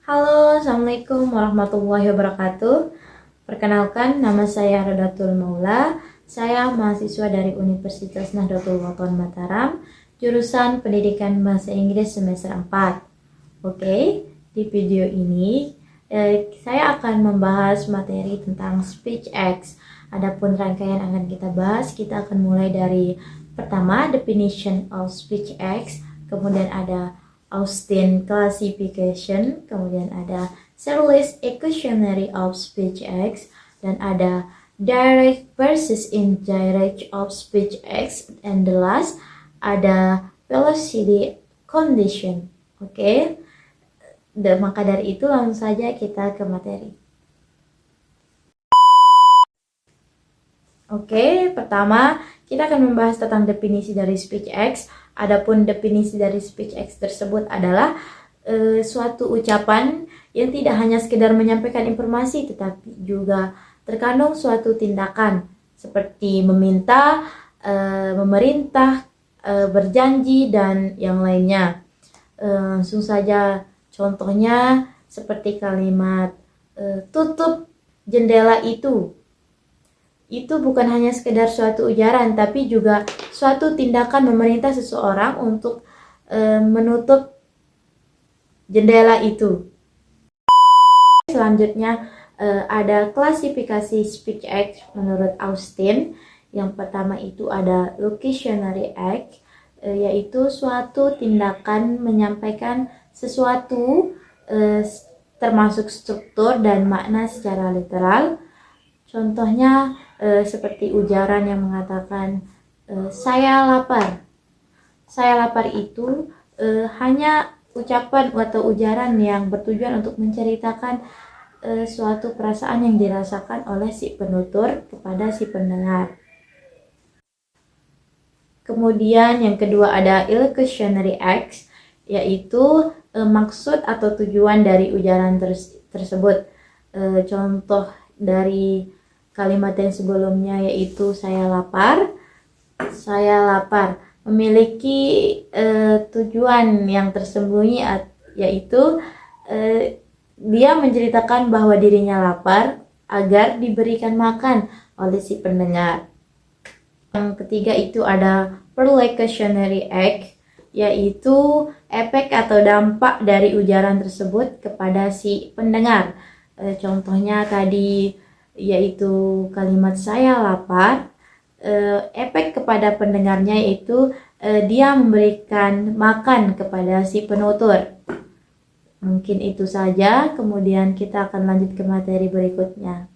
Halo, Assalamualaikum warahmatullahi wabarakatuh. Perkenalkan, nama saya Rodatul Maula. Saya mahasiswa dari Universitas Nahdlatul Ulama Mataram, jurusan Pendidikan Bahasa Inggris semester 4. Oke, di video ini saya akan membahas materi tentang SpeechX. Adapun rangkaian akan kita bahas, kita akan mulai dari pertama, definition of SpeechX, kemudian ada Austin Classification, kemudian ada Searle's Dictionary of SpeechX, dan ada Direct versus Indirect of SpeechX, and the last ada Velocity Condition. Oke, maka dari itu langsung saja kita ke materi. Oke, pertama kita akan membahas tentang definisi dari SpeechX. Adapun definisi dari SpeechX tersebut adalah suatu ucapan yang tidak hanya sekedar menyampaikan informasi, tetapi juga terkandung suatu tindakan seperti meminta, memerintah, berjanji, dan yang lainnya. Langsung saja, contohnya seperti kalimat tutup jendela itu. Itu bukan hanya sekedar suatu ujaran, tapi juga suatu tindakan memerintah seseorang untuk menutup jendela itu. Selanjutnya ada klasifikasi SpeechX menurut Austin. Yang pertama itu ada locutionary act, yaitu suatu tindakan menyampaikan sesuatu termasuk struktur dan makna secara literal. Contohnya seperti ujaran yang mengatakan saya lapar. Saya lapar itu hanya ucapan atau ujaran yang bertujuan untuk menceritakan suatu perasaan yang dirasakan oleh si penutur kepada si pendengar. Kemudian yang kedua ada illustrationary acts, yaitu maksud atau tujuan dari ujaran tersebut. Contoh dari kalimat yang sebelumnya yaitu saya lapar memiliki tujuan yang tersembunyi, yaitu dia menceritakan bahwa dirinya lapar agar diberikan makan oleh si pendengar. Yang ketiga itu ada perlocutionary act, yaitu efek atau dampak dari ujaran tersebut kepada si pendengar. Contohnya tadi yaitu kalimat saya lapar, efek kepada pendengarnya yaitu dia memberikan makan kepada si penutur. Mungkin itu saja, kemudian kita akan lanjut ke materi berikutnya.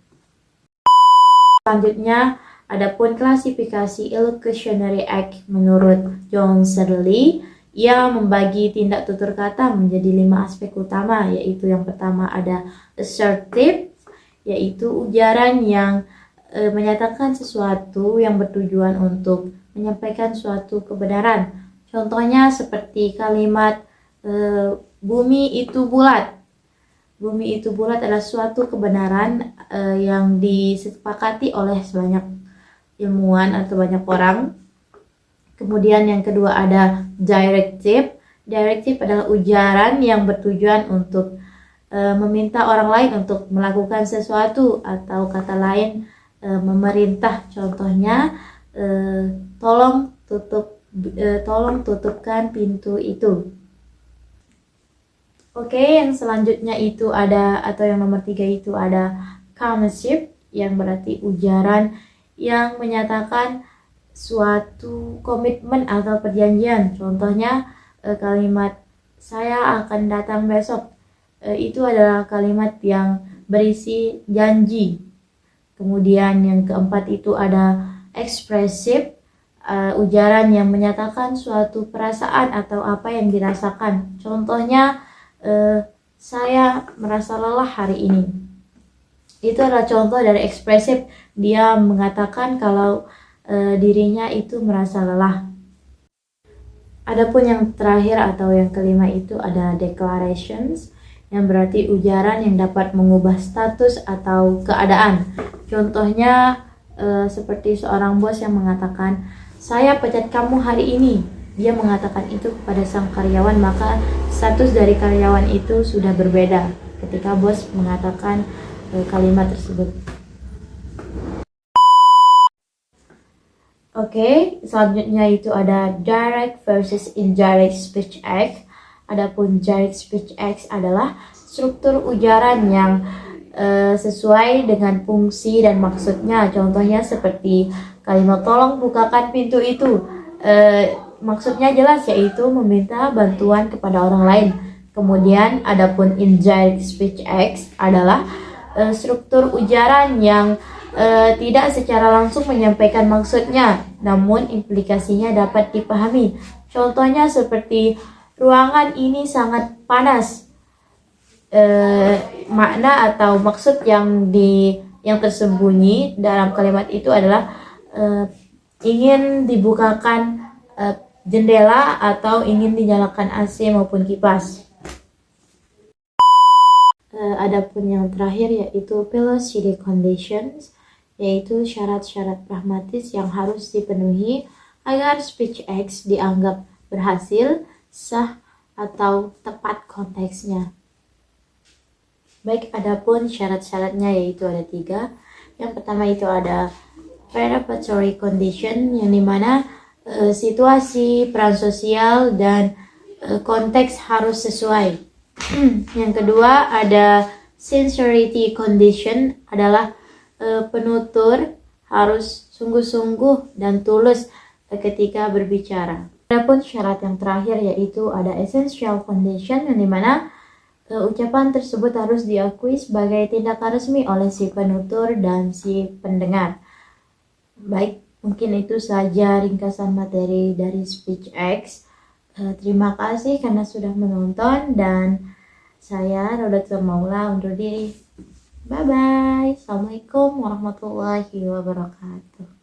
Selanjutnya, adapun klasifikasi illustrationary act menurut John Searle, ia membagi tindak tutur kata menjadi 5 aspek utama, yaitu yang pertama ada assertive, yaitu ujaran yang menyatakan sesuatu yang bertujuan untuk menyampaikan suatu kebenaran. Contohnya seperti kalimat bumi itu bulat. Bumi itu bulat adalah suatu kebenaran yang disepakati oleh banyak ilmuwan atau banyak orang. Kemudian yang kedua ada directive. Directive adalah ujaran yang bertujuan untuk meminta orang lain untuk melakukan sesuatu, atau kata lain memerintah. Contohnya tolong tutupkan pintu itu. Oke, yang selanjutnya itu ada, atau yang nomor 3 itu ada commercial, yang berarti ujaran yang menyatakan suatu komitmen atau perjanjian. Contohnya kalimat saya akan datang besok. Itu adalah kalimat yang berisi janji. Kemudian yang keempat itu ada expressive, ujaran yang menyatakan suatu perasaan atau apa yang dirasakan. Contohnya saya merasa lelah hari ini. Itu adalah contoh dari expressive, dia mengatakan kalau dirinya itu merasa lelah. Adapun yang terakhir atau yang kelima itu ada declarations, yang berarti ujaran yang dapat mengubah status atau keadaan. Contohnya seperti seorang bos yang mengatakan, saya pecat kamu hari ini. dia mengatakan itu kepada sang karyawan, maka status dari karyawan itu sudah berbeda ketika bos mengatakan kalimat tersebut. Oke, selanjutnya itu ada direct versus indirect speech act. Adapun direct speech act adalah struktur ujaran yang sesuai dengan fungsi dan maksudnya. Contohnya seperti kalimat tolong bukakan pintu itu. Maksudnya jelas, yaitu meminta bantuan kepada orang lain. Kemudian adapun indirect speech act adalah struktur ujaran yang tidak secara langsung menyampaikan maksudnya, namun implikasinya dapat dipahami. Contohnya seperti ruangan ini sangat panas. Makna atau maksud yang tersembunyi dalam kalimat itu adalah ingin dibukakan jendela atau ingin dinyalakan AC maupun kipas. Adapun yang terakhir yaitu velocity conditions, yaitu syarat-syarat pragmatis yang harus dipenuhi agar speech acts dianggap berhasil, sah, atau tepat konteksnya. Baik, adapun syarat-syaratnya yaitu ada 3. Yang pertama itu ada preparatory condition, yang dimana situasi, peran sosial, dan konteks harus sesuai. Yang kedua ada sincerity condition, adalah penutur harus sungguh-sungguh dan tulus ketika berbicara. Adapun syarat yang terakhir yaitu ada essential condition, yang dimana ucapan tersebut harus diakui sebagai tindakan resmi oleh si penutur dan si pendengar. Baik, mungkin itu saja ringkasan materi dari speech acts. Terima kasih karena sudah menonton, dan saya Rodatul Maula undur diri. Bye-bye. Assalamualaikum warahmatullahi wabarakatuh.